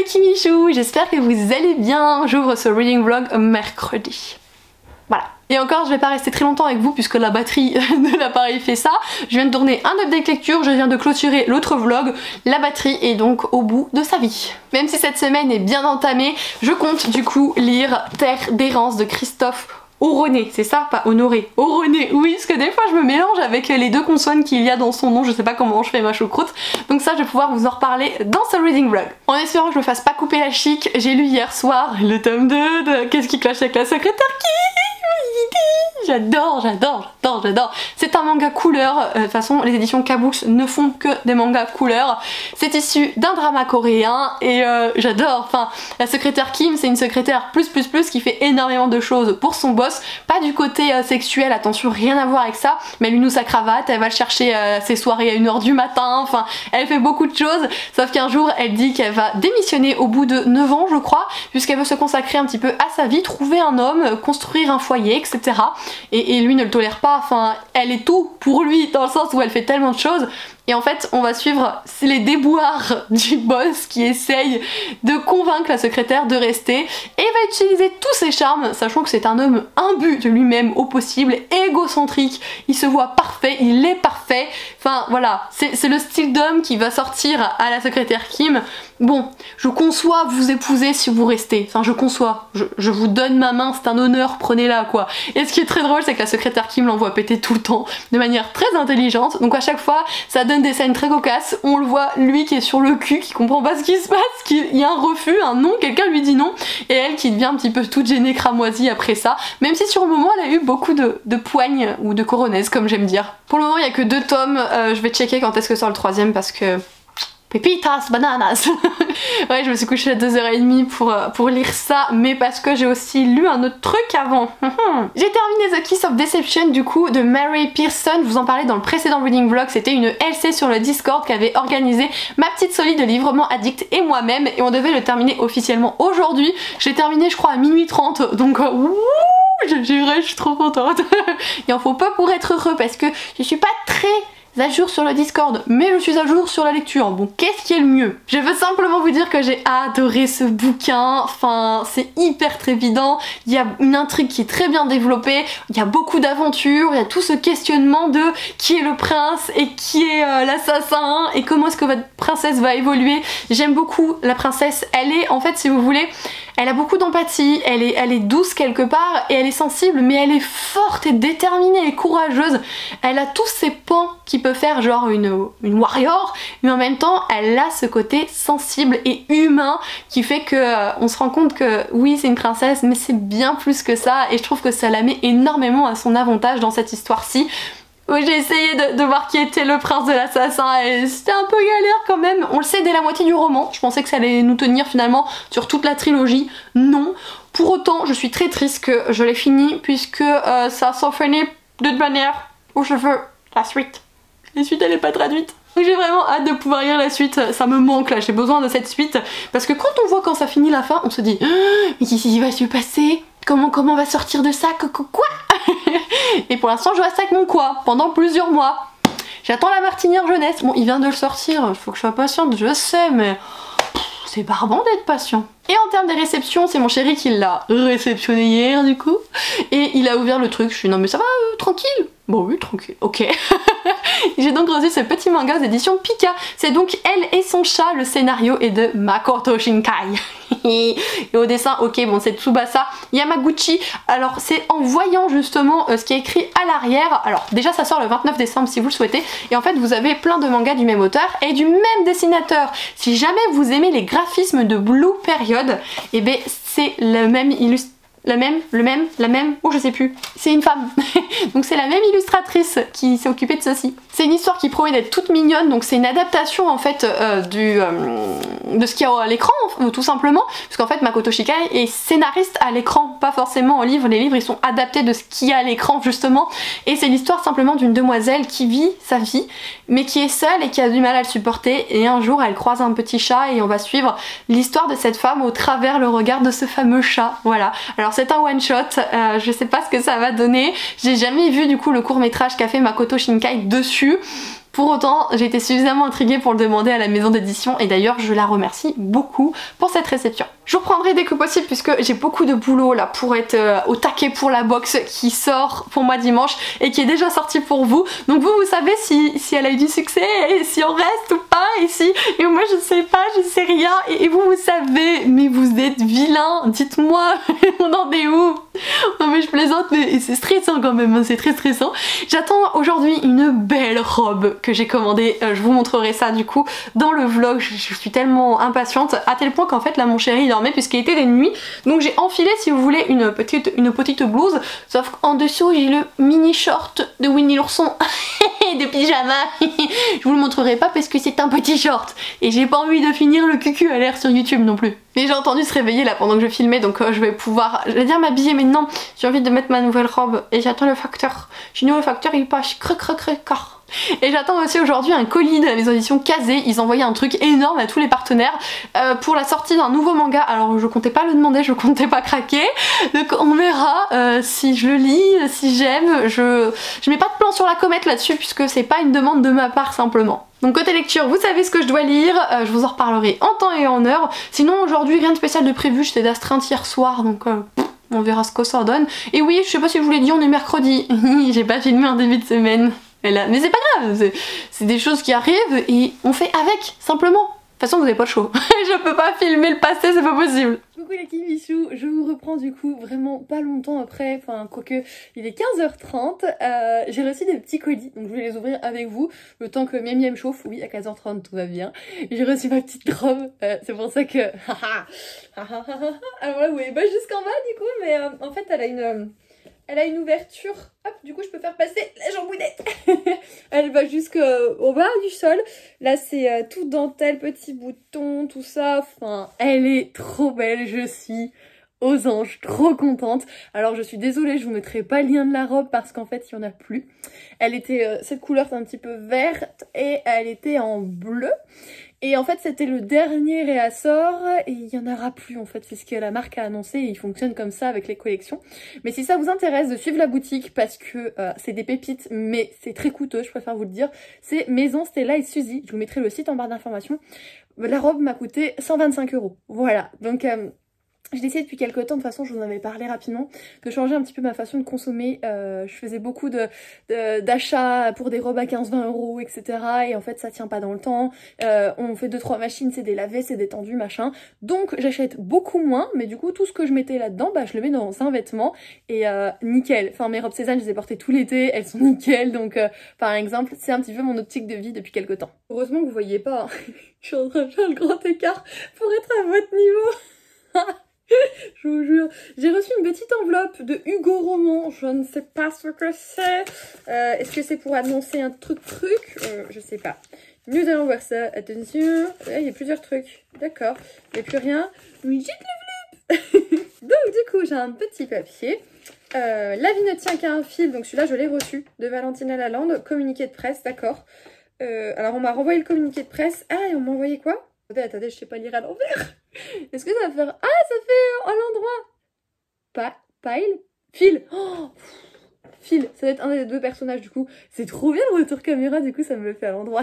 Kimichou, j'espère que vous allez bien. J'ouvre ce reading vlog mercredi. Voilà. Et encore, je vais pas rester très longtemps avec vous puisque la batterie de l'appareil fait ça. Je viens de tourner un update lecture, je viens de clôturer l'autre vlog. La batterie est donc au bout de sa vie. Même si cette semaine est bien entamée, je compte du coup lire Terre d'errance de Christophe Auronet, c'est ça? Pas Honoré, Auronet, oui, parce que des fois je me mélange avec les deux consonnes qu'il y a dans son nom, je sais pas comment je fais ma choucroute, donc ça je vais pouvoir vous en reparler dans ce reading vlog. En espérant que je me fasse pas couper la chic, j'ai lu hier soir le tome 2 de Qu'est-ce qui cloche avec la secrétaire qui... J'adore. C'est un manga couleur, de toute façon les éditions K-Books ne font que des mangas couleur. C'est issu d'un drama coréen et j'adore. Enfin, la secrétaire Kim, c'est une secrétaire plus qui fait énormément de choses pour son boss. Pas du côté sexuel, attention, rien à voir avec ça, mais elle lui noue sa cravate, elle va le chercher à ses soirées à 1 h du matin, enfin, elle fait beaucoup de choses, sauf qu'un jour elle dit qu'elle va démissionner au bout de 9 ans je crois, puisqu'elle veut se consacrer un petit peu à sa vie, trouver un homme, construire un foyer, etc. Et lui ne le tolère pas, enfin elle est tout pour lui dans le sens où elle fait tellement de choses. Et en fait on va suivre les déboires du boss qui essaye de convaincre la secrétaire de rester et va utiliser tous ses charmes, sachant que c'est un homme imbu de lui-même au possible, égocentrique, il se voit parfait, il est parfait, enfin voilà, c'est le style d'homme qui va sortir à la secrétaire Kim. Bon, je conçois vous épouser si vous restez, enfin je conçois, je vous donne ma main, c'est un honneur, prenez-la quoi. Et ce qui est très drôle c'est que la secrétaire Kim l'envoie péter tout le temps, de manière très intelligente, donc à chaque fois ça donne des scènes très cocasses, on le voit lui qui est sur le cul, qui comprend pas ce qui se passe, qu'il y a un refus, un non, quelqu'un lui dit non, et elle qui devient un petit peu toute gênée, cramoisie après ça, même si sur le moment elle a eu beaucoup de poignes ou de coronaises comme j'aime dire. Pour le moment il y a que 2 tomes, je vais checker quand est-ce que sort le 3e parce que... Pépitas, bananas. Ouais, je me suis couchée à 2 h 30 pour lire ça, mais parce que j'ai aussi lu un autre truc avant. J'ai terminé The Kiss of Deception du coup de Mary Pearson, je vous en parlais dans le précédent reading vlog, c'était une LC sur le Discord qu'avait organisé ma petite Solide de Livrement Addict et moi-même, et on devait le terminer officiellement aujourd'hui. J'ai terminé je crois à 00h30, donc je suis trop contente. Il en faut pas pour être heureux parce que je suis pas très à jour sur le Discord, mais je suis à jour sur la lecture. Bon, qu'est-ce qui est le mieux? Je veux simplement vous dire que j'ai adoré ce bouquin, enfin c'est hyper trépidant, il y a une intrigue qui est très bien développée, il y a beaucoup d'aventures, il y a tout ce questionnement de qui est le prince et qui est l'assassin et comment est-ce que votre princesse va évoluer. J'aime beaucoup la princesse, elle est en fait si vous voulez, elle a beaucoup d'empathie, elle est douce quelque part et elle est sensible, mais elle est forte et déterminée et courageuse. Elle a tous ces pans qui peut faire genre une warrior, mais en même temps elle a ce côté sensible et humain qui fait que on se rend compte que oui c'est une princesse mais c'est bien plus que ça, et je trouve que ça la met énormément à son avantage dans cette histoire-ci. Oui, j'ai essayé de voir qui était le prince de l'assassin et c'était un peu galère quand même. On le sait dès la moitié du roman, je pensais que ça allait nous tenir finalement sur toute la trilogie, non. Pour autant je suis très triste que je l'ai fini puisque ça s'en finit d'une manière où je veux la suite. La suite elle est pas traduite. Donc j'ai vraiment hâte de pouvoir lire la suite, ça me manque là, j'ai besoin de cette suite. Parce que quand on voit quand ça finit la fin, on se dit mais qu'est-ce qui va se passer? Comment on va sortir de ça? Quoi? Et pour l'instant je reste avec mon quoi pendant plusieurs mois. J'attends la Martinière jeunesse. Bon il vient de le sortir, il faut que je sois patiente, je sais, mais c'est barbant d'être patient. Et en termes de réception, c'est mon chéri qui l'a réceptionné hier du coup. Et il a ouvert le truc, je suis non mais ça va, tranquille. Bon oui, tranquille, ok. J'ai donc reçu ce petit manga aux éditions Pika. C'est donc Elle et son chat, le scénario est de Makoto Shinkai. Et au dessin, ok, bon c'est Tsubasa Yamaguchi. Alors c'est en voyant justement ce qui est écrit à l'arrière. Alors déjà ça sort le 29 décembre si vous le souhaitez. Et en fait vous avez plein de mangas du même auteur et du même dessinateur. Si jamais vous aimez les graphismes de Blue Period, et ben c'est le même illustrateur. La même, oh je sais plus, c'est une femme. Donc c'est la même illustratrice qui s'est occupée de ceci. C'est une histoire qui promet d'être toute mignonne, donc c'est une adaptation en fait de ce qu'il y a à l'écran tout simplement, parce qu'en fait Makoto Shinkai est scénariste à l'écran, pas forcément en livre, les livres ils sont adaptés de ce qu'il y a à l'écran justement, et c'est l'histoire simplement d'une demoiselle qui vit sa vie, mais qui est seule et qui a du mal à le supporter, et un jour elle croise un petit chat et on va suivre l'histoire de cette femme au travers le regard de ce fameux chat, voilà. Alors c'est un one shot, je sais pas ce que ça va donner, j'ai jamais vu du coup le court métrage qu'a fait Makoto Shinkai dessus. Pour autant, j'ai été suffisamment intriguée pour le demander à la maison d'édition et d'ailleurs je la remercie beaucoup pour cette réception. Je vous reprendrai dès que possible puisque j'ai beaucoup de boulot là pour être au taquet pour la box qui sort pour moi dimanche et qui est déjà sortie pour vous. Donc vous savez si elle a eu du succès et si on reste ou pas et moi je sais pas, je sais rien et vous savez, mais vous êtes vilain, dites-moi, on en est où? Non mais je plaisante mais c'est stressant quand même, hein, c'est très stressant. J'attends aujourd'hui une belle robe que j'ai commandée, je vous montrerai ça du coup dans le vlog, je suis tellement impatiente à tel point qu'en fait là mon chéri dormait puisqu'il était des nuits, donc j'ai enfilé si vous voulez une petite blouse, sauf qu'en dessous j'ai le mini short de Winnie l'ourson de pyjama. Je vous le montrerai pas parce que c'est un petit short et j'ai pas envie de finir le cucu à l'air sur YouTube non plus. Mais j'ai entendu se réveiller là pendant que je filmais donc je vais pouvoir, j'allais dire m'habiller mais non, j'ai envie de mettre ma nouvelle robe et j'attends le facteur. Chez nous le facteur il passe creux. Et j'attends aussi aujourd'hui un colis de la maison d'édition Kazé, ils envoyaient un truc énorme à tous les partenaires pour la sortie d'un nouveau manga. Alors je comptais pas le demander, je comptais pas craquer, donc on verra si je le lis, si j'aime, je mets pas de plan sur la comète là-dessus puisque c'est pas une demande de ma part simplement. Donc côté lecture, vous savez ce que je dois lire, je vous en reparlerai en temps et en heure. Sinon aujourd'hui rien de spécial de prévu, j'étais d'astreinte hier soir donc on verra ce que ça donne. Et oui, je sais pas si je vous l'ai dit, on est mercredi, j'ai pas filmé en début de semaine. Mais c'est pas grave, c'est des choses qui arrivent et on fait avec, simplement. De toute façon vous n'avez pas le choix. Je peux pas filmer le passé, c'est pas possible. Coucou les kimichou, je vous reprends du coup vraiment pas longtemps après, enfin quoique il est 15h30, j'ai reçu des petits colis, donc je vais les ouvrir avec vous, le temps que Miam me chauffe, oui à 15h30 tout va bien, j'ai reçu ma petite robe, c'est pour ça que... Alors là vous voyez pas jusqu'en bas du coup, mais en fait elle a une ouverture, hop, du coup je peux faire passer la jambounette. Elle va jusqu'au bas du sol. Là c'est tout dentelle, petits boutons, tout ça. Enfin, elle est trop belle, je suis aux anges, trop contente. Alors je suis désolée, je vous mettrai pas le lien de la robe parce qu'en fait il y en a plus. Elle était, cette couleur c'est un petit peu verte et elle était en bleu. Et en fait c'était le dernier réassort et il y en aura plus en fait, c'est ce que la marque a annoncé et il fonctionne comme ça avec les collections. Mais si ça vous intéresse de suivre la boutique parce que c'est des pépites mais c'est très coûteux, je préfère vous le dire, c'est Maison Stella et Suzy, je vous mettrai le site en barre d'informations. La robe m'a coûté 125 €, voilà, donc... je l'ai essayé depuis quelques temps, de toute façon je vous en avais parlé rapidement, de changer un petit peu ma façon de consommer. Je faisais beaucoup d'achats pour des robes à 15-20 €, etc. Et en fait ça tient pas dans le temps. On fait 2-3 machines, c'est des lavés, c'est des tendus, machin. Donc j'achète beaucoup moins, mais du coup tout ce que je mettais là-dedans, bah je le mets dans un vêtement. Et nickel, enfin mes robes Cézanne je les ai portées tout l'été, elles sont nickel. Donc par exemple c'est un petit peu mon optique de vie depuis quelques temps. Heureusement que vous voyez pas, hein. Je suis en train de faire le grand écart pour être à votre niveau. Je vous jure, j'ai reçu une petite enveloppe de Hugo Roman, je ne sais pas ce que c'est. Est-ce que c'est pour annoncer un truc je sais pas. Nous allons voir ça, attention. Il y a plusieurs trucs, d'accord. Il n'y a plus rien. Oui, j'ai le flip. Donc du coup, j'ai un petit papier. La vie ne tient qu'à un fil, donc celui-là je l'ai reçu, de Valentina Lalande, communiqué de presse, d'accord. Alors on m'a renvoyé le communiqué de presse. Ah, et on m'a envoyé quoi? Attendez, je sais pas lire à l'envers. Est-ce que ça va faire... Ah, ça fait à l'endroit. Pile? Fil. Oh, Phil, ça va être un des deux personnages du coup. C'est trop bien le retour caméra, du coup ça me le fait à l'endroit.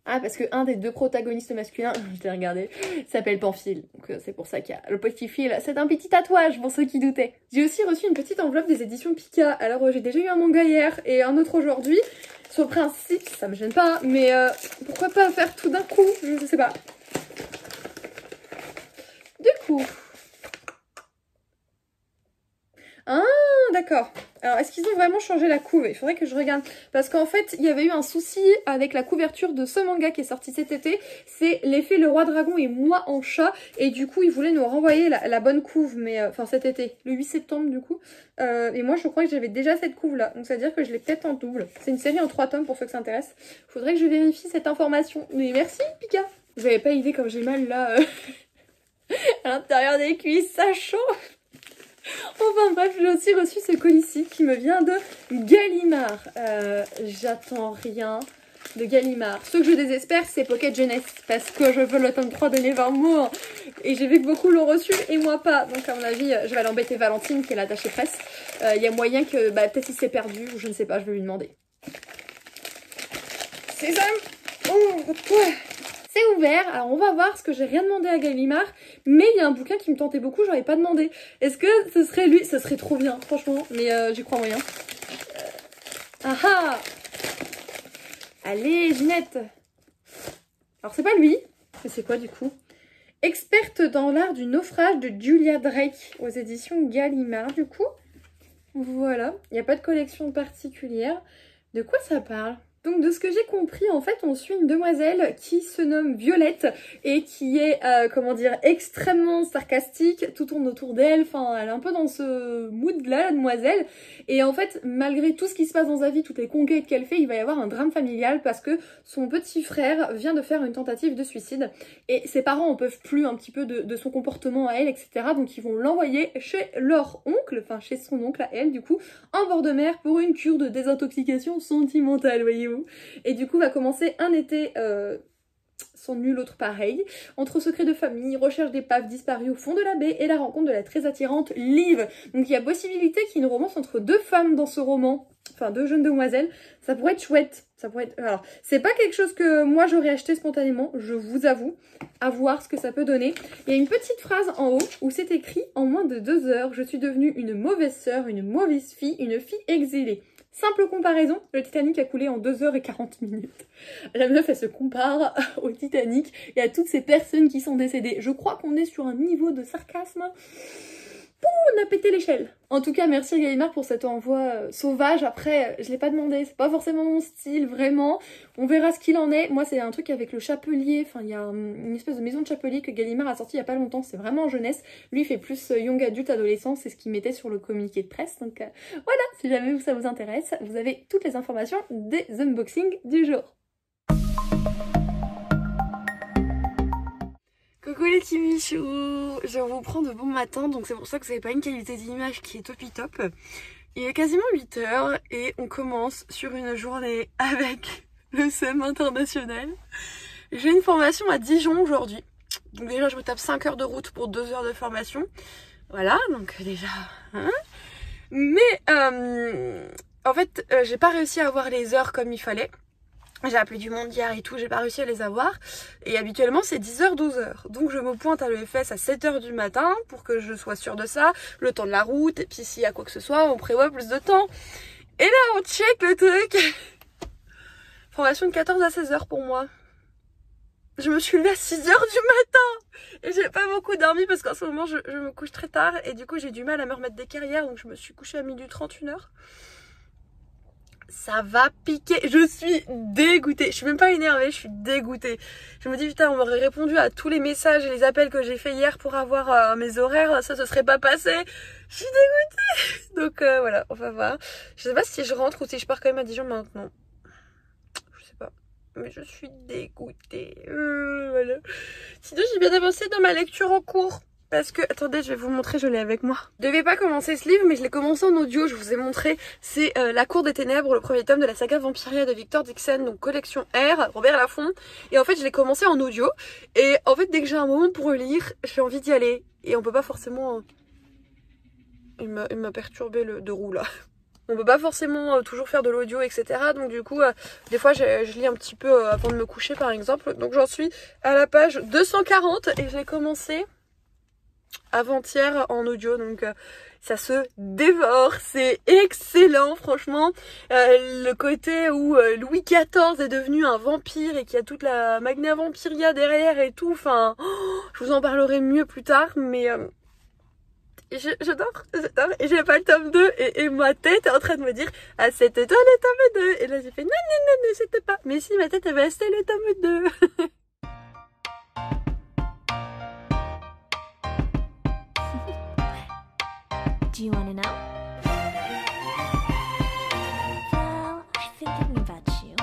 Ah, parce que un des deux protagonistes masculins, je l'ai regardé, s'appelle Pamphile. Donc c'est pour ça qu'il y a le petit Phil. C'est un petit tatouage pour ceux qui doutaient. J'ai aussi reçu une petite enveloppe des éditions Pika. Alors j'ai déjà eu un manga hier et un autre aujourd'hui. Sur le principe, ça me gêne pas, mais pourquoi pas faire tout d'un coup? Je sais pas. Du coup... Ah, d'accord. Alors, est-ce qu'ils ont vraiment changé la couve? Il faudrait que je regarde. Parce qu'en fait, il y avait eu un souci avec la couverture de ce manga qui est sorti cet été. C'est l'effet Le Roi Dragon et moi en chat. Et du coup, ils voulaient nous renvoyer la bonne couve, mais enfin cet été, le 8 septembre du coup. Et moi, je crois que j'avais déjà cette couve-là. Donc, ça veut dire que je l'ai peut-être en double. C'est une série en 3 tomes pour ceux que ça intéresse. Faudrait que je vérifie cette information. Mais merci, Pika. Vous avez pas idée comme j'ai mal là à l'intérieur des cuisses, ça chauffe. Enfin bref, j'ai aussi reçu ce colis-ci qui me vient de Gallimard. J'attends rien de Gallimard. Ce que je désespère, c'est Pocket Jeunesse, parce que je veux le tome 3 de Nevermore. Et j'ai vu que beaucoup l'ont reçu et moi pas. Donc à mon avis, je vais aller embêter Valentine qui est l'attachée presse. Il y a moyen que peut-être il s'est perdu ou je ne sais pas, je vais lui demander. Sésame. Oh, c'est ouvert. Alors on va voir, parce que j'ai rien demandé à Gallimard, mais il y a un bouquin qui me tentait beaucoup, j'aurais pas demandé. Est-ce que ce serait lui? Ce serait trop bien, franchement, mais j'y crois moyen. Ah ah. Allez, Ginette. Alors c'est pas lui, mais c'est quoi du coup? Experte dans l'art du naufrage de Julia Drake aux éditions Gallimard du coup. Voilà, il n'y a pas de collection particulière. De quoi ça parle? Donc de ce que j'ai compris, en fait, on suit une demoiselle qui se nomme Violette et qui est, comment dire, extrêmement sarcastique, tout tourne autour d'elle, enfin, elle est un peu dans ce mood-là, la demoiselle. Et en fait, malgré tout ce qui se passe dans sa vie, toutes les conquêtes qu'elle fait, il va y avoir un drame familial parce que son petit frère vient de faire une tentative de suicide et ses parents en peuvent plus un petit peu de son comportement à elle, etc. Donc ils vont l'envoyer chez leur oncle, enfin chez son oncle à elle, du coup, en bord de mer pour une cure de désintoxication sentimentale, voyez-vous. Et du coup va commencer un été sans nul autre pareil, entre secrets de famille, recherche d'épaves disparues au fond de la baie et la rencontre de la très attirante Liv. Donc il y a possibilité qu'il y ait une romance entre deux femmes dans ce roman, enfin deux jeunes demoiselles, ça pourrait être chouette. Ça pourrait être... Alors, c'est pas quelque chose que moi j'aurais acheté spontanément, je vous avoue, à voir ce que ça peut donner. Il y a une petite phrase en haut où c'est écrit « En moins de 2 heures, je suis devenue une mauvaise sœur, une mauvaise fille, une fille exilée ». Simple comparaison, le Titanic a coulé en 2 h 40 minutes. La meuf, elle se compare au Titanic et à toutes ces personnes qui sont décédées. Je crois qu'on est sur un niveau de sarcasme. Pouh, on a pété l'échelle. En tout cas, merci Gallimard pour cet envoi sauvage. Après, je l'ai pas demandé, c'est pas forcément mon style, vraiment. On verra ce qu'il en est. Moi, c'est un truc avec le Chapelier. Enfin, il y a une espèce de maison de Chapelier que Gallimard a sorti il y a pas longtemps. C'est vraiment en jeunesse. Lui, il fait plus young adulte, adolescent. C'est ce qu'il mettait sur le communiqué de presse. Donc voilà, si jamais ça vous intéresse, vous avez toutes les informations des unboxings du jour. Coucou les petits michous, je vous prends de bon matin, donc c'est pour ça que vous n'avez pas une qualité d'image qui est topi top. Il est quasiment 8 h et on commence sur une journée avec le SEM international. J'ai une formation à Dijon aujourd'hui, donc déjà je me tape 5 heures de route pour 2 heures de formation. Voilà, donc déjà... Hein, mais en fait, j'ai pas réussi à avoir les heures comme il fallait. J'ai appelé du monde hier et tout, j'ai pas réussi à les avoir. Et habituellement c'est 10 h 12 h. Donc je me pointe à l'EFS à 7 h du matin pour que je sois sûre de ça, le temps de la route, et puis s'il y a quoi que ce soit, on prévoit plus de temps. Et là on check le truc. Formation de 14 à 16 h pour moi. Je me suis levée à 6 h du matin. Et j'ai pas beaucoup dormi parce qu'en ce moment je me couche très tard. Et du coup j'ai du mal à me remettre des carrières, donc je me suis couchée à 12h30, 1 h. Ça va piquer, je suis dégoûtée, je suis même pas énervée, je suis dégoûtée. Je me dis putain, on m'aurait répondu à tous les messages et les appels que j'ai fait hier pour avoir mes horaires, ça se serait pas passé. Je suis dégoûtée. Donc voilà, on va voir. Je sais pas si je rentre ou si je pars quand même à Dijon maintenant. Je sais pas, mais je suis dégoûtée. Voilà. Sinon j'ai bien avancé dans ma lecture en cours. Parce que, attendez, je vais vous montrer, je l'ai avec moi. Je devais pas commencer ce livre, mais je l'ai commencé en audio, je vous ai montré. C'est La Cour des Ténèbres, le premier tome de la saga Vampiria de Victor Dixon, donc collection R, Robert Laffont. Et en fait, je l'ai commencé en audio. Et en fait, dès que j'ai un moment pour le lire, j'ai envie d'y aller. Et on peut pas forcément... Il m'a perturbé le 2 roues là. On peut pas forcément toujours faire de l'audio, etc. Donc du coup, des fois, je lis un petit peu avant de me coucher, par exemple. Donc j'en suis à la page 240 et je l'ai commencé avant-hier en audio, donc ça se dévore, c'est excellent franchement. Le côté où Louis XIV est devenu un vampire et qu'il y a toute la Magna Vampiria derrière et tout, enfin, je vous en parlerai mieux plus tard, mais j'adore, et j'ai pas le tome 2 et ma tête est en train de me dire ah c'était toi le tome 2, et là j'ai fait non non non c'était pas, mais si ma tête elle va c'était le tome 2. Do you want to know? Well, I've been thinking about you,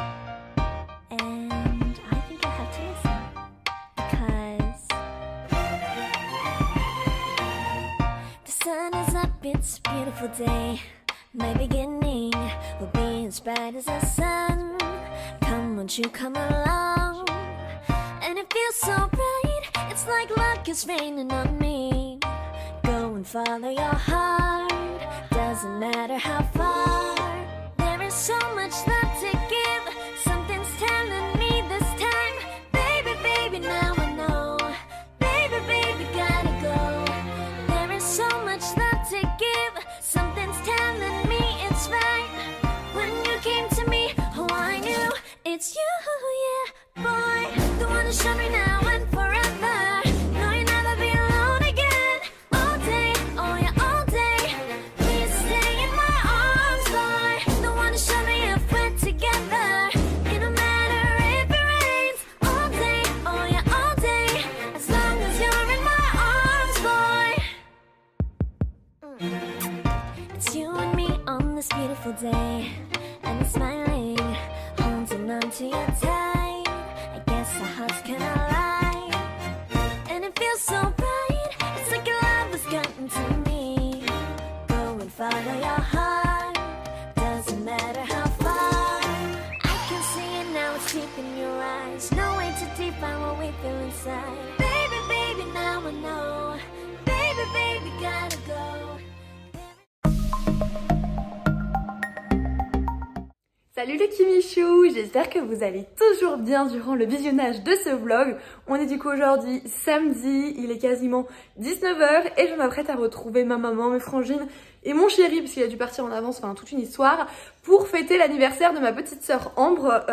and I think you'll have to listen, because the sun is up, it's a beautiful day. My beginning will be as bright as the sun. Come, won't you come along? And it feels so bright, it's like luck is raining on me. Go and follow your heart, doesn't matter how far. There is so much love to give, something's telling It's you and me on this beautiful day, and you're smiling, holding on to your tight. I guess our hearts can align, and it feels so bright. It's like your love has gotten to me. Go and follow your heart, doesn't matter how far. I can see it now, it's deep in your eyes. No way to define what we feel inside. Baby, baby, now I know. Baby, baby, gotta go. Salut les Kimichou, j'espère que vous allez toujours bien durant le visionnage de ce vlog. On est du coup aujourd'hui samedi, il est quasiment 19h et je m'apprête à retrouver ma maman, mes frangines et mon chéri, parce qu'il a dû partir en avance, enfin toute une histoire, pour fêter l'anniversaire de ma petite sœur Ambre.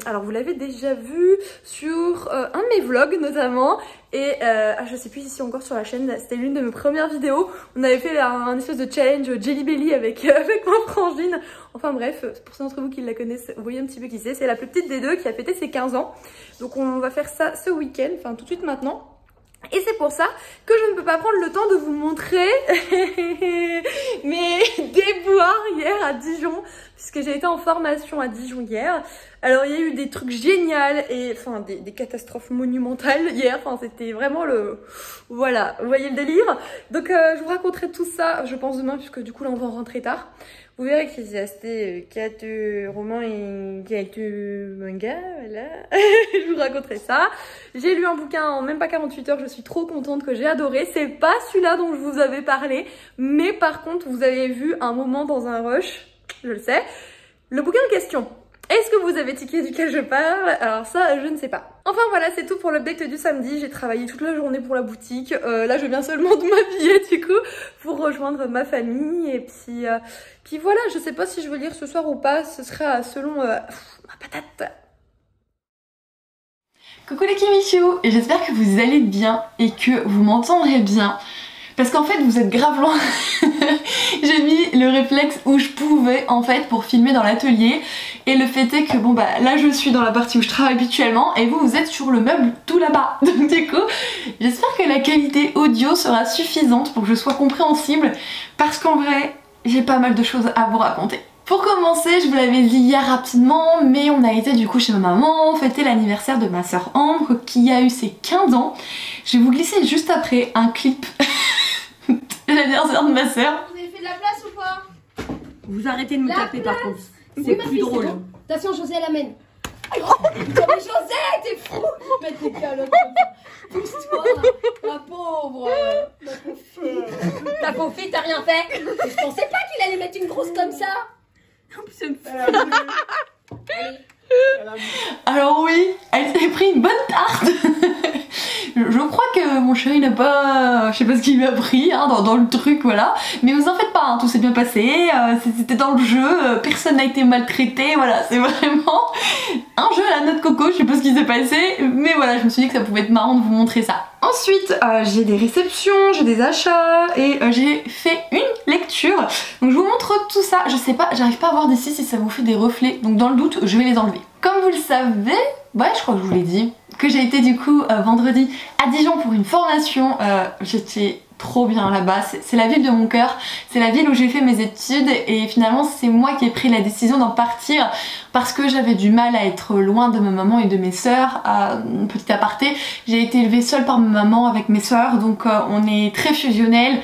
Alors vous l'avez déjà vu sur un de mes vlogs notamment, et je sais plus si c'est encore sur la chaîne, c'était l'une de mes premières vidéos. On avait fait un espèce de challenge Jelly Belly avec ma frangine. Enfin bref, pour ceux d'entre vous qui la connaissent, vous voyez un petit peu qui c'est la plus petite des deux qui a fêté ses 15 ans. Donc on va faire ça ce week-end, enfin tout de suite maintenant. Et c'est pour ça que je ne peux pas prendre le temps de vous montrer mes déboires hier à Dijon, puisque j'ai été en formation à Dijon hier. Alors il y a eu des trucs géniaux et enfin des catastrophes monumentales hier, enfin c'était vraiment le... Voilà, vous voyez le délire. Donc je vous raconterai tout ça, je pense demain, puisque du coup là on va rentrer tard. Vous verrez que j'ai acheté 4 romans et 4 mangas, voilà. Je vous raconterai ça. J'ai lu un bouquin en même pas 48 heures, je suis trop contente, que j'ai adoré. C'est pas celui-là dont je vous avais parlé, mais par contre vous avez vu un moment dans un rush, je le sais. Le bouquin en question. Est-ce que vous avez tiqué duquel je parle? Alors ça, je ne sais pas. Enfin voilà, c'est tout pour l'update du samedi. J'ai travaillé toute la journée pour la boutique. Là, je viens seulement de m'habiller du coup pour rejoindre ma famille. Et puis voilà, je sais pas si je veux lire ce soir ou pas. Ce sera selon ma patate. Coucou les Kimichou, et j'espère que vous allez bien et que vous m'entendrez bien. Parce qu'en fait vous êtes grave loin. J'ai mis le réflexe où je pouvais en fait pour filmer dans l'atelier. Et le fait est que bon bah là je suis dans la partie où je travaille habituellement et vous êtes sur le meuble tout là-bas. Donc du coup j'espère que la qualité audio sera suffisante pour que je sois compréhensible. Parce qu'en vrai j'ai pas mal de choses à vous raconter. Pour commencer, je vous l'avais dit hier rapidement, mais on a été du coup chez ma maman fêter l'anniversaire de ma sœur Ambre qui a eu ses 15 ans. Je vais vous glisser juste après un clip de l'anniversaire de ma sœur. Vous avez fait de la place ou pas? Vous arrêtez de me taper par contre. Oui, C'est ma plus fille, drôle. c'est bon. Attention, José, elle amène. Oh, mais José, t'es fou. Mets tes calottes. Pousse-toi, la pauvre. Ma pauvre fille. Ta pauvre fille, t'as rien fait. Mais je pensais pas qu'il allait mettre une grosse comme ça. Allez. Alors oui, elle s'est pris une bonne tarte. Je crois que mon chéri n'a pas... Je sais pas ce qu'il lui a pris hein, dans le truc, voilà. Mais vous en faites pas, hein, tout s'est bien passé, c'était dans le jeu, personne n'a été maltraité, voilà. C'est vraiment un jeu à la noix de coco, je sais pas ce qui s'est passé. Mais voilà, je me suis dit que ça pouvait être marrant de vous montrer ça. Ensuite, j'ai des réceptions, j'ai des achats et j'ai fait une lecture. Donc je vous montre tout ça. Je sais pas, j'arrive pas à voir d'ici si ça vous fait des reflets. Donc dans le doute, je vais les enlever. Comme vous le savez, ouais je crois que je vous l'ai dit, que j'ai été du coup vendredi à Dijon pour une formation. J'étais trop bien là-bas, c'est la ville de mon cœur, c'est la ville où j'ai fait mes études et finalement c'est moi qui ai pris la décision d'en partir parce que j'avais du mal à être loin de ma maman et de mes sœurs. Petit aparté, j'ai été élevée seule par ma maman avec mes sœurs, donc on est très fusionnels,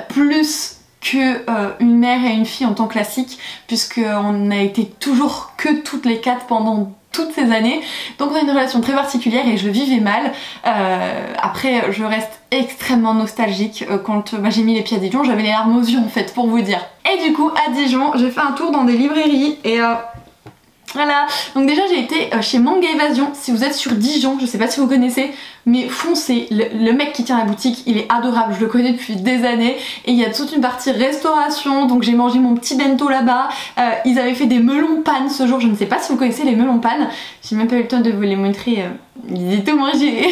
plus que une mère et une fille en temps classique, puisqu'on a été toujours que toutes les quatre pendant toutes ces années, donc on a une relation très particulière et je vivais mal. Après je reste extrêmement nostalgique. Quand j'ai mis les pieds à Dijon, j'avais les larmes aux yeux en fait, pour vous dire. Et du coup à Dijon j'ai fait un tour dans des librairies et voilà, donc déjà j'ai été chez Manga Évasion. Si vous êtes sur Dijon, je sais pas si vous connaissez, mais foncez, le mec qui tient la boutique il est adorable, je le connais depuis des années. Et il y a toute une partie restauration, donc j'ai mangé mon petit bento là-bas. Ils avaient fait des melons pannes ce jour, je ne sais pas si vous connaissez les melons pannes. J'ai même pas eu le temps de vous les montrer, ils étaient tout mangés.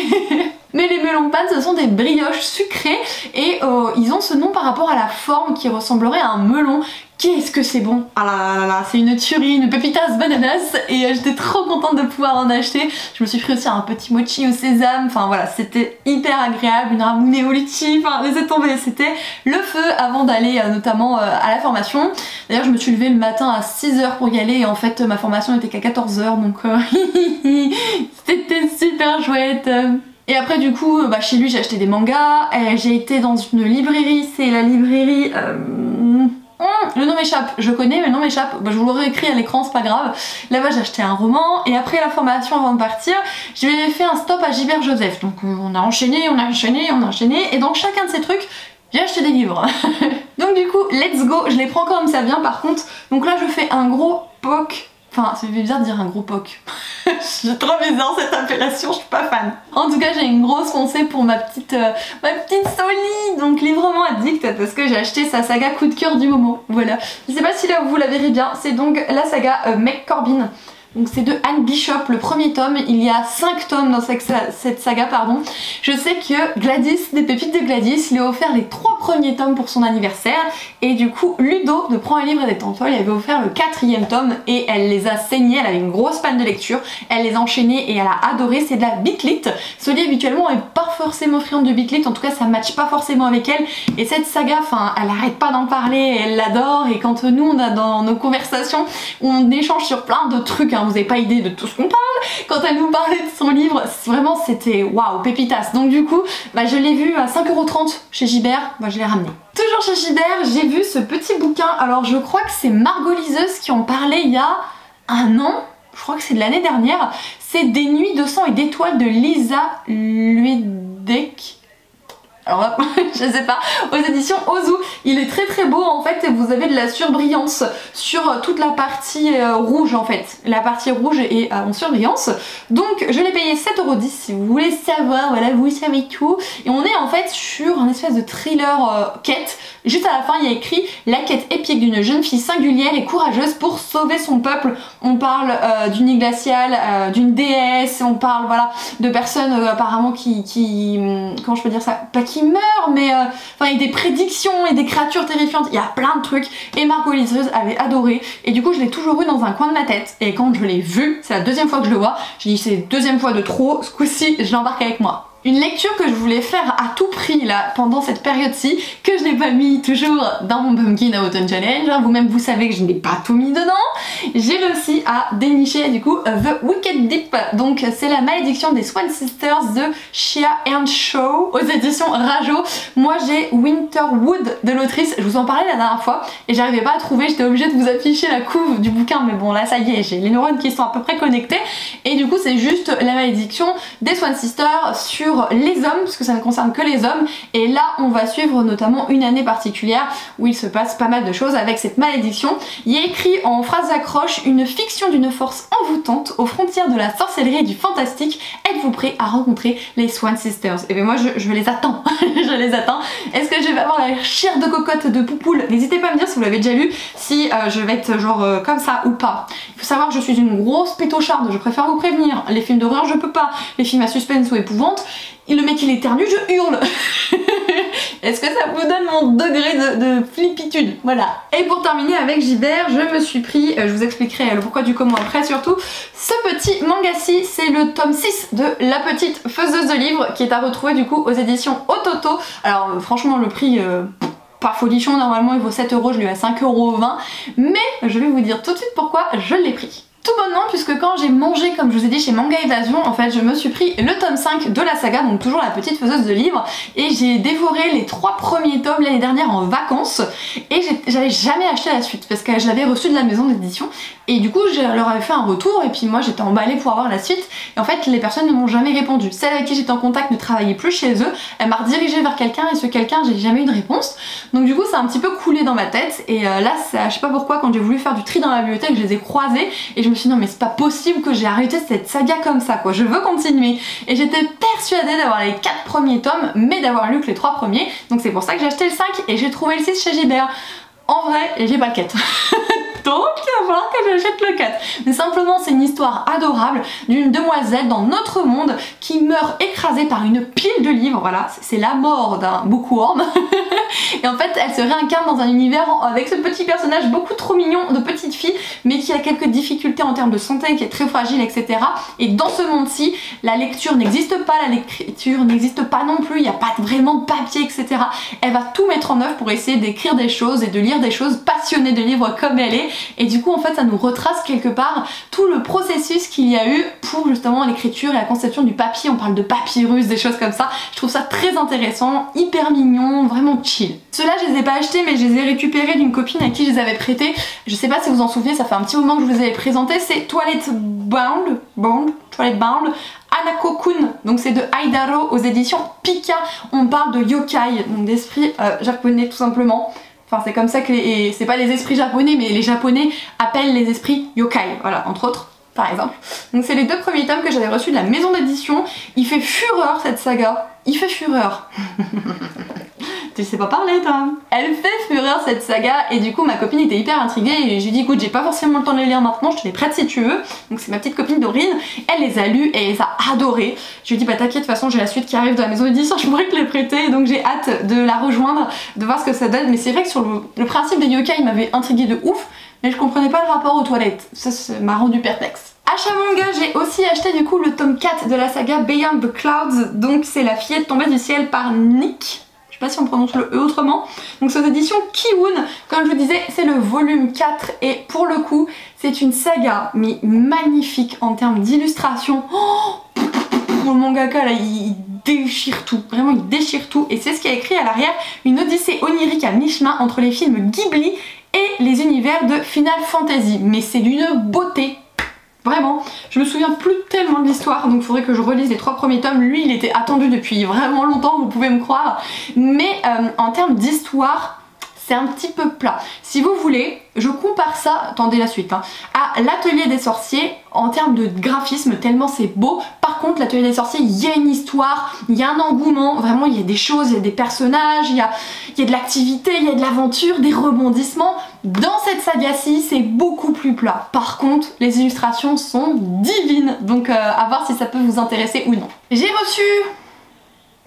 Mais les melon pan, ce sont des brioches sucrées et ils ont ce nom par rapport à la forme qui ressemblerait à un melon. Qu'est-ce que c'est bon! Ah là là là, c'est une tuerie, une pepitas bananas et j'étais trop contente de pouvoir en acheter. Je me suis pris aussi un petit mochi au sésame, enfin voilà, c'était hyper agréable, une ramounée au litchi, enfin laissez tomber, c'était le feu avant d'aller notamment à la formation. D'ailleurs je me suis levée le matin à 6h pour y aller et en fait ma formation était qu'à 14h donc c'était super chouette. Et après du coup chez lui j'ai acheté des mangas, j'ai été dans une librairie, c'est la librairie... le nom m'échappe, je connais mais le nom m'échappe, je vous l'aurais écrit à l'écran, c'est pas grave. Là-bas j'ai acheté un roman et après la formation avant de partir, je lui ai fait un stop à Gilbert Joseph. Donc on a enchaîné et dans chacun de ces trucs, j'ai acheté des livres. Donc du coup, let's go, je les prends comme ça vient par contre. Donc là je fais un gros POC. Enfin, ça fait bizarre de dire un gros POC. C'est trop bizarre cette appellation, je suis pas fan. En tout cas, j'ai une grosse pensée pour ma petite Soli, donc librement addict, parce que j'ai acheté sa saga coup de cœur du moment. Voilà. Je sais pas si là vous la verrez bien, c'est donc la saga McCorbin. Donc c'est de Anne Bishop, le premier tome, il y a 5 tomes dans cette saga, pardon. Je sais que Gladys, des pépites de Gladys, lui a offert les 3 premiers tomes pour son anniversaire et du coup Ludo de Prends un livre et détends-toi, il avait offert le 4e tome et elle les a saignés, elle avait une grosse panne de lecture, elle les a enchaînés et elle a adoré, c'est de la bitlit. Soli habituellement est pas forcément friande de bitlit, en tout cas ça matche pas forcément avec elle et cette saga, enfin elle arrête pas d'en parler, elle l'adore et quand nous on a dans nos conversations, on échange sur plein de trucs, hein. Vous n'avez pas idée de tout ce qu'on parle. Quand elle nous parlait de son livre, vraiment c'était waouh, pépitas. Donc du coup, je l'ai vu à 5,30 € chez Gibert, je l'ai ramené. Toujours chez Gibert, j'ai vu ce petit bouquin. Alors je crois que c'est Margot Liseuse qui en parlait il y a un an. Je crois que c'est de l'année dernière. C'est Des nuits de sang et d'étoiles de Lisa Luedeck. Alors là, je sais pas, aux éditions Ozu. Il est très très beau en fait et vous avez de la surbrillance sur toute la partie rouge en fait. La partie rouge est en surbrillance. Donc je l'ai payé 7,10 € si vous voulez savoir, voilà, vous savez tout. Et on est en fait sur un espèce de thriller quête. Juste à la fin il y a écrit la quête épique d'une jeune fille singulière et courageuse pour sauver son peuple. On parle d'une île glaciale, d'une déesse, on parle voilà de personnes apparemment qui comment je peux dire ça, pas qui meurent mais enfin il y a des prédictions et des créatures terrifiantes, il y a plein de trucs et Margot Liseuse avait adoré et du coup je l'ai toujours eu dans un coin de ma tête et quand je l'ai vu, c'est la 2e fois que je le vois, j'ai dit c'est 2e fois de trop, ce coup-ci je l'embarque avec moi. Une lecture que je voulais faire à tout prix là pendant cette période-ci, que je n'ai pas mis toujours dans mon Pumpkin Autumn Challenge, vous-même vous savez que je n'ai pas tout mis dedans, j'ai réussi à dénicher du coup The Wicked Deep, donc c'est la malédiction des Swan Sisters de Shia Earnshaw aux éditions Rajo. Moi j'ai Winterwood de l'autrice, je vous en parlais la dernière fois et j'arrivais pas à trouver, j'étais obligée de vous afficher la couve du bouquin mais bon là ça y est, j'ai les neurones qui sont à peu près connectés et du coup c'est juste la malédiction des Swan Sisters sur les hommes, parce que ça ne concerne que les hommes et là on va suivre notamment une année particulière où il se passe pas mal de choses avec cette malédiction. Il y a écrit en phrase accroche une fiction d'une force envoûtante aux frontières de la sorcellerie et du fantastique, êtes-vous prêts à rencontrer les Swan Sisters? Et bien moi je les attends, je les attends. Est-ce que je vais avoir la chair de cocotte de Poupoule? N'hésitez pas à me dire si vous l'avez déjà lu, si je vais être genre comme ça ou pas. Il faut savoir que je suis une grosse pétocharde, je préfère vous prévenir, les films d'horreur je peux pas, les films à suspense ou épouvante, et le mec il éternue, je hurle. Est-ce que ça vous donne mon degré de flippitude? Voilà. Et pour terminer avec Gibert, je me suis pris, je vous expliquerai le pourquoi du comment après surtout, ce petit manga-ci, c'est le tome 6 de La Petite Faiseuse de Livres qui est à retrouver du coup aux éditions Ototo. Alors franchement le prix... pas folichon, normalement il vaut 7 €, je lui ai à 5,20 €, mais je vais vous dire tout de suite pourquoi je l'ai pris. Tout bonnement puisque quand j'ai mangé, comme je vous ai dit chez Manga Évasion, en fait je me suis pris le tome 5 de la saga, donc toujours La Petite Faiseuse de Livres, et j'ai dévoré les 3 premiers tomes l'année dernière en vacances et j'avais jamais acheté la suite parce que je l'avais reçu de la maison d'édition et du coup je leur avais fait un retour et puis moi j'étais emballée pour avoir la suite et en fait les personnes ne m'ont jamais répondu. Celle avec qui j'étais en contact ne travaillait plus chez eux, elle m'a redirigée vers quelqu'un et ce quelqu'un j'ai jamais eu de réponse, donc du coup ça a un petit peu coulé dans ma tête et là je sais pas pourquoi quand j'ai voulu faire du tri dans la bibliothèque je les ai croisés et je me suis dit non mais c'est pas possible que j'ai arrêté cette saga comme ça quoi, je veux continuer et j'étais persuadée d'avoir les 4 premiers tomes mais d'avoir lu que les 3 premiers, donc c'est pour ça que j'ai acheté le 5 et j'ai trouvé le 6 chez Gibert. En vrai j'ai pas le 4. Donc il va falloir que j'achète le 4. Mais simplement c'est une histoire adorable d'une demoiselle dans notre monde qui meurt écrasée par une pile de livres. Voilà, c'est la mort d'un bookworm. Et en fait elle se réincarne dans un univers avec ce petit personnage beaucoup trop mignon de petite fille, mais qui a quelques difficultés en termes de santé, qui est très fragile, etc. Et dans ce monde-ci, la lecture n'existe pas, la l'écriture n'existe pas non plus, il n'y a pas vraiment de papier, etc. Elle va tout mettre en œuvre pour essayer d'écrire des choses et de lire des choses, passionnée de livres comme elle est. Et du coup en fait ça nous retrace quelque part tout le processus qu'il y a eu pour justement l'écriture et la conception du papier. On parle de papyrus, des choses comme ça. Je trouve ça très intéressant, hyper mignon, vraiment chill. Ceux-là je les ai pas achetés mais je les ai récupérés d'une copine à qui je les avais prêtés. Je sais pas si vous en souvenez, ça fait un petit moment que je vous les avais présentés. C'est Toilette Bound, Hanako-kun, donc c'est de Haidaro aux éditions Pika. On parle de yokai, donc d'esprits japonais tout simplement. Enfin c'est comme ça que c'est pas les esprits japonais mais les japonais appellent les esprits yokai, voilà, entre autres par exemple. Donc c'est les deux premiers tomes que j'avais reçus de la maison d'édition. Il fait fureur cette saga, il fait fureur. Tu sais pas parler toi. Elle fait fureur cette saga et du coup ma copine était hyper intriguée et j'ai dit écoute j'ai pas forcément le temps de les lire maintenant, je te les prête si tu veux. Donc c'est ma petite copine Dorine, elle les a lus et elle les a adorés. Je lui ai dit bah t'inquiète de toute façon j'ai la suite qui arrive de la maison d'édition, je pourrais te les prêter, donc j'ai hâte de la rejoindre, de voir ce que ça donne. Mais c'est vrai que sur le principe des yokai il m'avait intriguée de ouf, mais je comprenais pas le rapport aux toilettes, ça m'a rendu perplexe. Achat manga, j'ai aussi acheté du coup le tome 4 de la saga Beyond the Clouds, donc c'est La fillette tombée du ciel par Nick. Je sais pas si on prononce le E autrement. Donc c'est aux éditions Kiwoom. Comme je vous disais, c'est le volume 4 et pour le coup, c'est une saga mais magnifique en termes d'illustration. Oh, le mangaka là, il déchire tout. Vraiment, il déchire tout. Et c'est ce qui a écrit à l'arrière une odyssée onirique à mi-chemin entre les films Ghibli et les univers de Final Fantasy. Mais c'est d'une beauté. Vraiment, je me souviens plus tellement de l'histoire, donc il faudrait que je relise les 3 premiers tomes. Lui, il était attendu depuis vraiment longtemps, vous pouvez me croire. Mais en termes d'histoire, c'est un petit peu plat. Si vous voulez, je compare ça, attendez la suite, hein, à l'Atelier des sorciers en termes de graphisme, tellement c'est beau. Par contre, l'Atelier des sorciers, il y a une histoire, il y a un engouement, vraiment il y a des choses, il y a des personnages, il y a de l'activité, il y a de l'aventure, des rebondissements. Dans cette saga-ci, c'est beaucoup plus plat. Par contre, les illustrations sont divines, donc à voir si ça peut vous intéresser ou non. J'ai reçu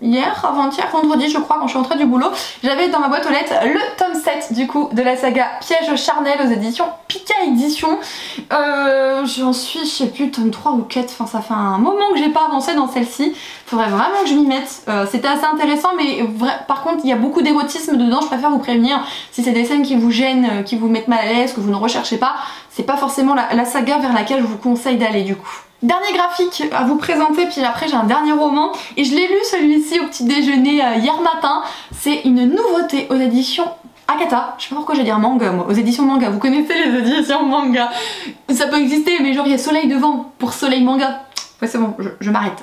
hier, avant-hier, vendredi je crois, quand je suis rentrée du boulot, j'avais dans ma boîte aux lettres le tome 7 du coup de la saga Piège charnel aux éditions Pika Édition. J'en suis, je sais plus, tome 3 ou 4, enfin ça fait un moment que j'ai pas avancé dans celle-ci. Faudrait vraiment que je m'y mette. C'était assez intéressant mais par contre il y a beaucoup d'érotisme dedans, je préfère vous prévenir. Si c'est des scènes qui vous gênent, qui vous mettent mal à l'aise, que vous ne recherchez pas, c'est pas forcément la saga vers laquelle je vous conseille d'aller du coup. Dernier graphique à vous présenter, puis après j'ai un dernier roman et je l'ai lu celui-ci au petit déjeuner hier matin. C'est une nouveauté aux éditions Akata. Je sais pas pourquoi j'ai dit manga moi, aux éditions manga. Vous connaissez les éditions manga, ça peut exister mais genre il y a Soleil devant pour Soleil Manga. Ouais c'est bon, je m'arrête,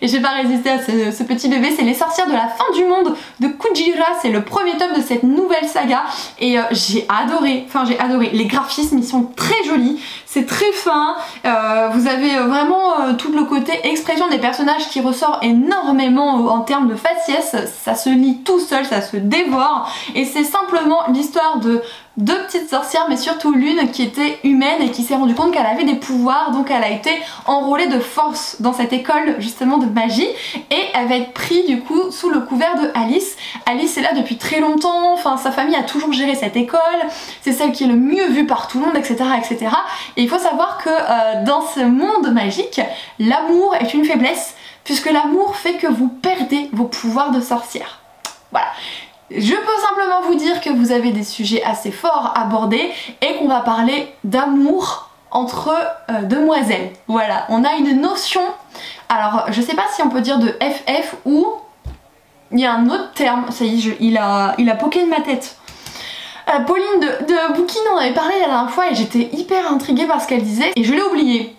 Et j'ai pas résisté à ce petit bébé, c'est Les sorcières de la fin du monde de Kujira, c'est le premier tome de cette nouvelle saga et j'ai adoré, les graphismes ils sont très jolis, c'est très fin, vous avez vraiment tout le côté expression des personnages qui ressort énormément en termes de faciès, ça se lit tout seul, ça se dévore et c'est simplement l'histoire de 2 petites sorcières mais surtout l'une qui était humaine et qui s'est rendue compte qu'elle avait des pouvoirs, donc elle a été enrôlée de force dans cette école justement de magie et elle va être prise du coup sous le couvert de Alice. Alice est là depuis très longtemps, enfin sa famille a toujours géré cette école, c'est celle qui est le mieux vue par tout le monde, etc. etc. Et il faut savoir que dans ce monde magique, l'amour est une faiblesse puisque l'amour fait que vous perdez vos pouvoirs de sorcière. Voilà. Je peux simplement vous dire que vous avez des sujets assez forts abordés et qu'on va parler d'amour entre demoiselles. Voilà, on a une notion, alors je sais pas si on peut dire de FF ou il y a un autre terme, ça y est, il a poké de ma tête. Pauline de Bookin en avait parlé la dernière fois et j'étais hyper intriguée par ce qu'elle disait et je l'ai oublié.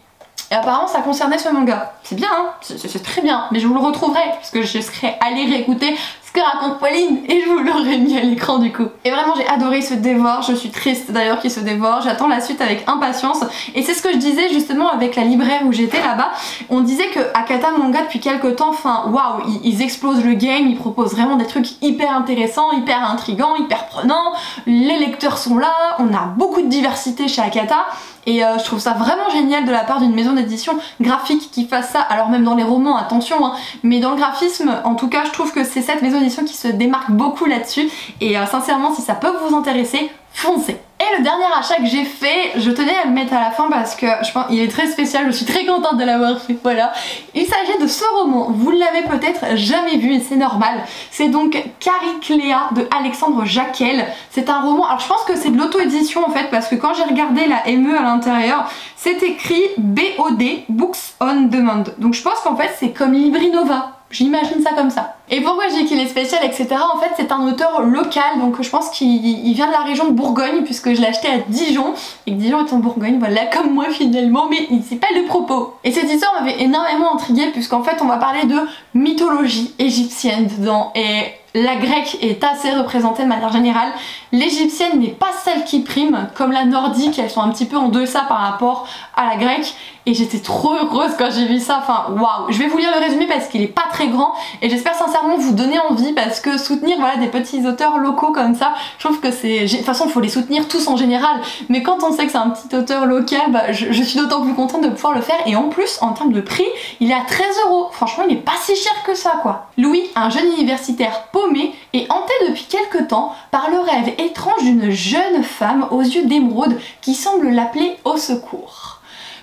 Et apparemment ça concernait ce manga. C'est bien, hein, c'est très bien, mais je vous le retrouverai parce que je serai allée réécouter ce que raconte Pauline et je vous l'aurais mis à l'écran du coup. Et vraiment j'ai adoré ce dévore, je suis triste d'ailleurs qu'il se dévore, j'attends la suite avec impatience et c'est ce que je disais justement avec la libraire où j'étais là-bas. On disait que Akata Manga depuis quelques temps, enfin waouh, ils explosent le game, ils proposent vraiment des trucs hyper intéressants, hyper intrigants, hyper prenants, les lecteurs sont là, on a beaucoup de diversité chez Akata et je trouve ça vraiment génial de la part d'une maison d'édition graphique qui fasse ça, alors même dans les romans, attention, hein, mais dans le graphisme, en tout cas, je trouve que c'est cette maison d'édition qui se démarque beaucoup là-dessus et sincèrement, si ça peut vous intéresser, foncez. Et le dernier achat que j'ai fait, je tenais à le mettre à la fin parce que je pense qu'il est très spécial, je suis très contente de l'avoir fait, voilà. Il s'agit de ce roman, vous l'avez peut-être jamais vu et c'est normal. C'est donc Charicléa de Alexandre Jacquel. C'est un roman, alors je pense que c'est de l'auto-édition en fait parce que quand j'ai regardé la ME à l'intérieur, c'est écrit BOD, Books on Demand. Donc je pense qu'en fait c'est comme Librinova. J'imagine ça comme ça. Et pourquoi je dis qu'il est spécial, etc. En fait, c'est un auteur local, donc je pense qu'il vient de la région de Bourgogne, puisque je l'ai acheté à Dijon, et que Dijon est en Bourgogne, voilà, comme moi finalement, mais c'est pas le propos. Et cette histoire m'avait énormément intriguée, puisqu'en fait, on va parler de mythologie égyptienne dedans, et la grecque est assez représentée de manière générale. L'égyptienne n'est pas celle qui prime, comme la nordique, elles sont un petit peu en deçà par rapport à la grecque. Et j'étais trop heureuse quand j'ai vu ça, enfin waouh. Je vais vous lire le résumé parce qu'il est pas très grand et j'espère sincèrement vous donner envie parce que soutenir voilà, des petits auteurs locaux comme ça, je trouve que c'est... De toute façon il faut les soutenir tous en général, mais quand on sait que c'est un petit auteur local, bah, je suis d'autant plus contente de pouvoir le faire et en plus en termes de prix, il est à 13 €. Franchement il est pas si cher que ça quoi. Louis, un jeune universitaire paumé, est hanté depuis quelque temps par le rêve étrange d'une jeune femme aux yeux d'émeraude qui semble l'appeler au secours.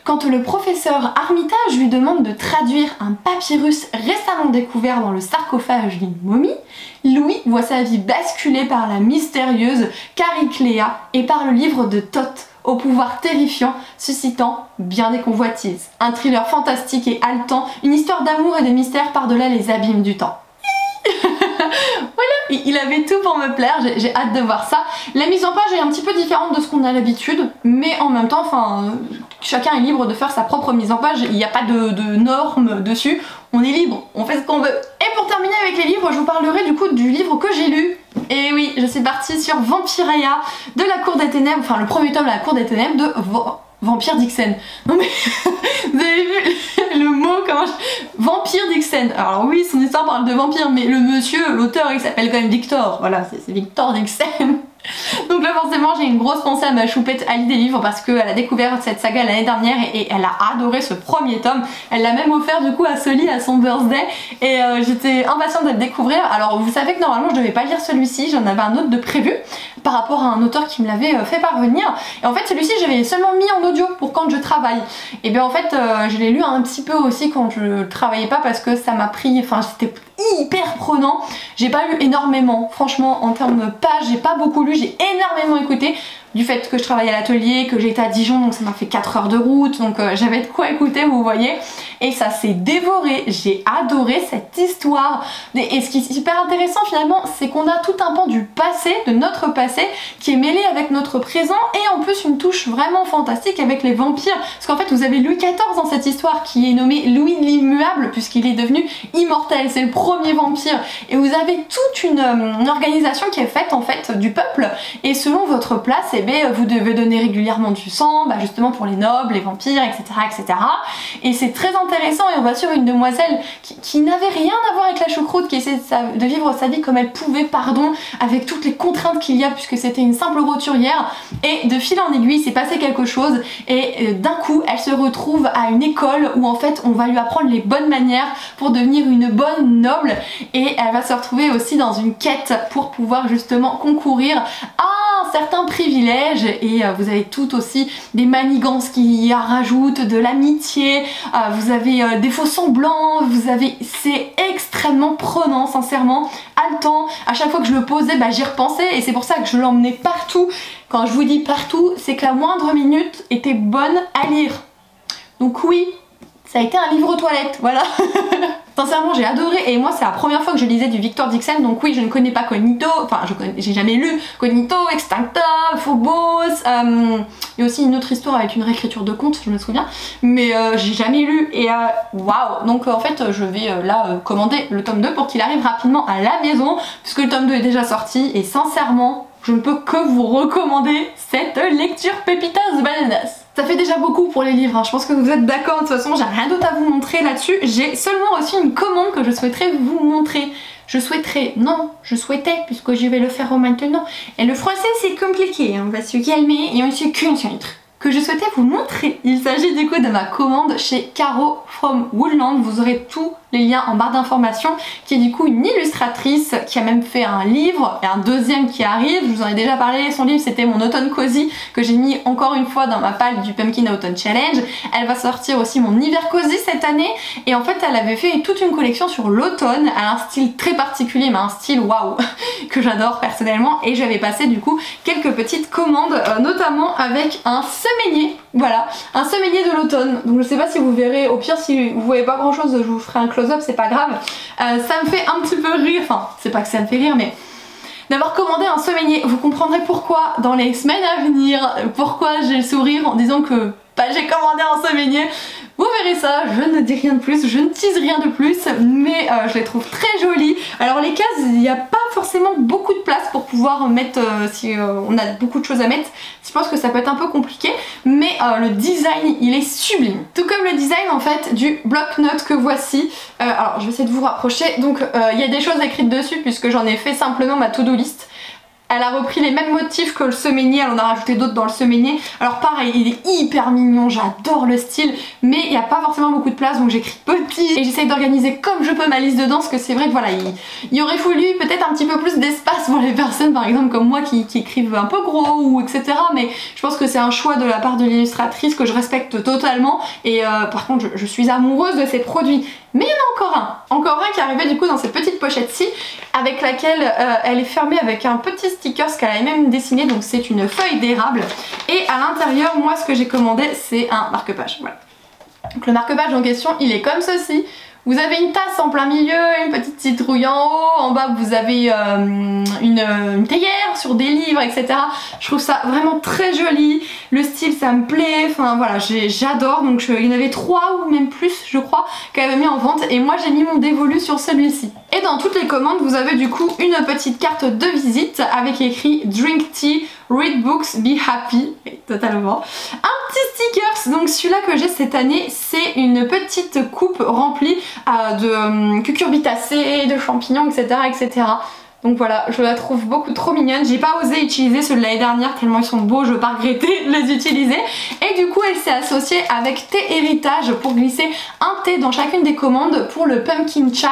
Quand le professeur Armitage lui demande de traduire un papyrus récemment découvert dans le sarcophage d'une momie, Louis voit sa vie basculer par la mystérieuse Charicléa et par le livre de Thoth, au pouvoir terrifiant, suscitant bien des convoitises. Un thriller fantastique et haletant, une histoire d'amour et de mystère par-delà les abîmes du temps. Voilà, il avait tout pour me plaire, j'ai hâte de voir ça. La mise en page est un petit peu différente de ce qu'on a l'habitude, mais en même temps, enfin, chacun est libre de faire sa propre mise en page, il n'y a pas de normes dessus, on est libre, on fait ce qu'on veut. Et pour terminer avec les livres, je vous parlerai du coup du livre que j'ai lu. Et oui, je suis partie sur Vampireia de la Cour des Ténèbres, enfin le premier tome de la Cour des Ténèbres de Vampire Dixon. Non mais, vous avez vu le mot comment Vampire Dixon. Alors oui, son histoire parle de vampire, mais le monsieur, l'auteur, il s'appelle quand même Victor. Voilà, c'est Victor Dixon. Donc là forcément j'ai une grosse pensée à ma choupette Ali des livres parce qu'elle a découvert cette saga l'année dernière et elle a adoré ce premier tome. Elle l'a même offert du coup à Soli à son birthday et j'étais impatiente de le découvrir. Alors vous savez que normalement je devais pas lire celui-ci, j'en avais un autre de prévu par rapport à un auteur qui me l'avait fait parvenir. Et en fait celui-ci j'avais seulement mis en audio pour quand je travaille. Et bien en fait je l'ai lu un petit peu aussi quand je travaillais pas parce que ça m'a pris, enfin c'était hyper prenant. J'ai pas lu énormément, franchement en termes de pages j'ai pas beaucoup lu, j'ai énormément écouté du fait que je travaille à l'atelier, que j'étais à Dijon donc ça m'a fait 4 heures de route donc j'avais de quoi écouter vous voyez et ça s'est dévoré, j'ai adoré cette histoire et ce qui est super intéressant finalement c'est qu'on a tout un pan du passé, de notre passé qui est mêlé avec notre présent et en plus une touche vraiment fantastique avec les vampires parce qu'en fait vous avez Louis XIV dans cette histoire qui est nommé Louis l'Immuable puisqu'il est devenu immortel, c'est le premier vampire et vous avez toute une organisation qui est faite en fait du peuple et selon votre place et vous devez donner régulièrement du sang, bah justement pour les nobles, les vampires, etc. etc. Et c'est très intéressant et on va sur une demoiselle qui n'avait rien à voir avec la choucroute, qui essayait de vivre sa vie comme elle pouvait, pardon, avec toutes les contraintes qu'il y a puisque c'était une simple roturière et de fil en aiguille s'est passé quelque chose et d'un coup elle se retrouve à une école où en fait on va lui apprendre les bonnes manières pour devenir une bonne noble et elle va se retrouver aussi dans une quête pour pouvoir justement concourir à un certain privilège et vous avez tout aussi des manigances qui rajoutent de l'amitié, vous avez des faux semblants, vous avez... c'est extrêmement prenant sincèrement, haletant, à chaque fois que je le posais bah, j'y repensais et c'est pour ça que je l'emmenais partout. Quand je vous dis partout c'est que la moindre minute était bonne à lire. Donc oui, ça a été un livre aux toilettes, voilà. Sincèrement j'ai adoré et moi c'est la première fois que je lisais du Victor Dixon donc oui je ne connais pas Cognito, enfin j'ai jamais lu Cognito, Extincta, Phobos, il y a aussi une autre histoire avec une réécriture de conte je me souviens mais j'ai jamais lu et waouh donc en fait je vais là commander le tome 2 pour qu'il arrive rapidement à la maison puisque le tome 2 est déjà sorti et sincèrement je ne peux que vous recommander cette lecture pépitas bananas. Ça fait déjà beaucoup pour les livres, hein. Je pense que vous êtes d'accord, de toute façon j'ai rien d'autre à vous montrer là-dessus. J'ai seulement reçu une commande que je souhaiterais vous montrer. Je souhaiterais, non, je souhaitais puisque je vais le faire maintenant. Et le français c'est compliqué, on va se calmer et on se concentre. Que je souhaitais vous montrer. Il s'agit du coup de ma commande chez Caro from Woodland. Vous aurez tous les liens en barre d'informations, qui est du coup une illustratrice qui a même fait un livre et un deuxième qui arrive. Je vous en ai déjà parlé, son livre c'était mon automne cosy que j'ai mis encore une fois dans ma palle du Pumpkin Autumn Challenge. Elle va sortir aussi mon hiver cosy cette année et en fait elle avait fait toute une collection sur l'automne. Elle a un style très particulier mais un style waouh que j'adore personnellement et j'avais passé du coup quelques petites commandes notamment avec un semainier, voilà, un semainier de l'automne. Donc je sais pas si vous verrez, au pire si vous voyez pas grand chose je vous ferai un close-up, c'est pas grave. Ça me fait un petit peu rire, enfin c'est pas que ça me fait rire mais d'avoir commandé un semainier. Vous comprendrez pourquoi dans les semaines à venir, pourquoi j'ai le sourire en disant que j'ai commandé un semainier. Vous verrez ça, je ne dis rien de plus, je ne tease rien de plus, mais je les trouve très jolies. Alors les cases, il n'y a pas forcément beaucoup de place pour pouvoir mettre, si on a beaucoup de choses à mettre, je pense que ça peut être un peu compliqué, mais le design, il est sublime. Tout comme le design en fait du bloc-notes que voici. Alors je vais essayer de vous rapprocher, donc il y a des choses écrites dessus puisque j'en ai fait simplement ma to-do list. Elle a repris les mêmes motifs que le semainier, elle en a rajouté d'autres dans le semainier. Alors pareil, il est hyper mignon, j'adore le style, mais il n'y a pas forcément beaucoup de place, donc j'écris petit et j'essaye d'organiser comme je peux ma liste dedans, parce que c'est vrai que voilà, il aurait fallu peut-être un petit peu plus d'espace pour les personnes par exemple comme moi qui écrivent un peu gros ou etc. Mais je pense que c'est un choix de la part de l'illustratrice que je respecte totalement et par contre je suis amoureuse de ces produits. Mais il y en a encore un qui est arrivé du coup dans cette petite pochette-ci avec laquelle elle est fermée avec un petit sticker qu'elle a même dessiné, donc c'est une feuille d'érable et à l'intérieur moi ce que j'ai commandé c'est un marque-page, voilà. Donc le marque-page en question il est comme ceci. Vous avez une tasse en plein milieu, une petite citrouille en haut, en bas vous avez une théière sur des livres, etc. Je trouve ça vraiment très joli, le style ça me plaît, enfin voilà, j'adore. Donc il y en avait 3 ou même plus je crois qu'elle avait mis en vente et moi j'ai mis mon dévolu sur celui-ci. Et dans toutes les commandes vous avez du coup une petite carte de visite avec écrit Drink Tea, Read Books, Be Happy, et totalement. Un petit stickers, donc celui-là que j'ai cette année c'est une petite coupe remplie de cucurbitacées, de champignons, etc., etc. Donc voilà, je la trouve beaucoup trop mignonne. J'ai pas osé utiliser ceux de l'année dernière tellement ils sont beaux, je veux pas regretter de les utiliser. Et du coup elle s'est associée avec Thé Héritage pour glisser un thé dans chacune des commandes pour le Pumpkin Chai.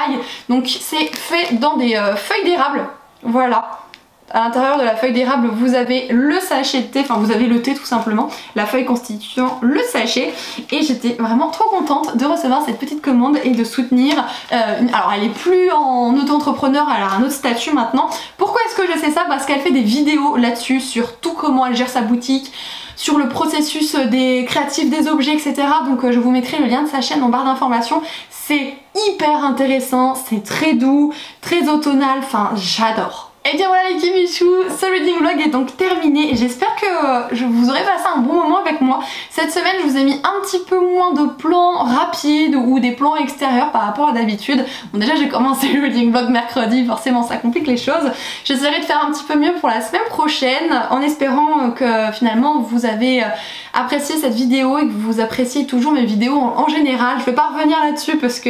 Donc c'est fait dans des feuilles d'érable, voilà. À l'intérieur de la feuille d'érable vous avez le sachet de thé, enfin vous avez le thé tout simplement, la feuille constituant le sachet et j'étais vraiment trop contente de recevoir cette petite commande et de soutenir, alors elle est plus en auto-entrepreneur, elle a un autre statut maintenant. Pourquoi est-ce que je sais ça? Parce qu'elle fait des vidéos là-dessus sur tout comment elle gère sa boutique, sur le processus des créatifs des objets, etc. Donc je vous mettrai le lien de sa chaîne en barre d'informations. C'est hyper intéressant, c'est très doux, très automnal, enfin j'adore. Et bien voilà les Kimichou, ce reading vlog est donc terminé. J'espère que vous aurez passé un bon moment avec moi. Cette semaine je vous ai mis un petit peu moins de plans rapides ou des plans extérieurs par rapport à d'habitude. Bon déjà j'ai commencé le reading vlog mercredi, forcément ça complique les choses. J'essaierai de faire un petit peu mieux pour la semaine prochaine en espérant que finalement vous avez apprécié cette vidéo et que vous appréciez toujours mes vidéos en général. Je vais pas revenir là-dessus parce que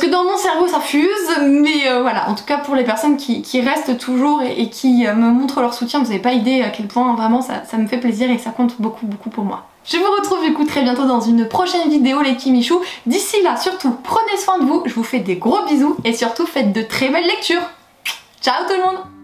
dans mon cerveau ça fuse, mais voilà, en tout cas pour les personnes qui restent toujours et qui me montrent leur soutien, vous n'avez pas idée à quel point vraiment ça me fait plaisir et que ça compte beaucoup pour moi. Je vous retrouve du coup très bientôt dans une prochaine vidéo les Kimichou. D'ici là surtout prenez soin de vous, je vous fais des gros bisous et surtout faites de très belles lectures. Ciao tout le monde!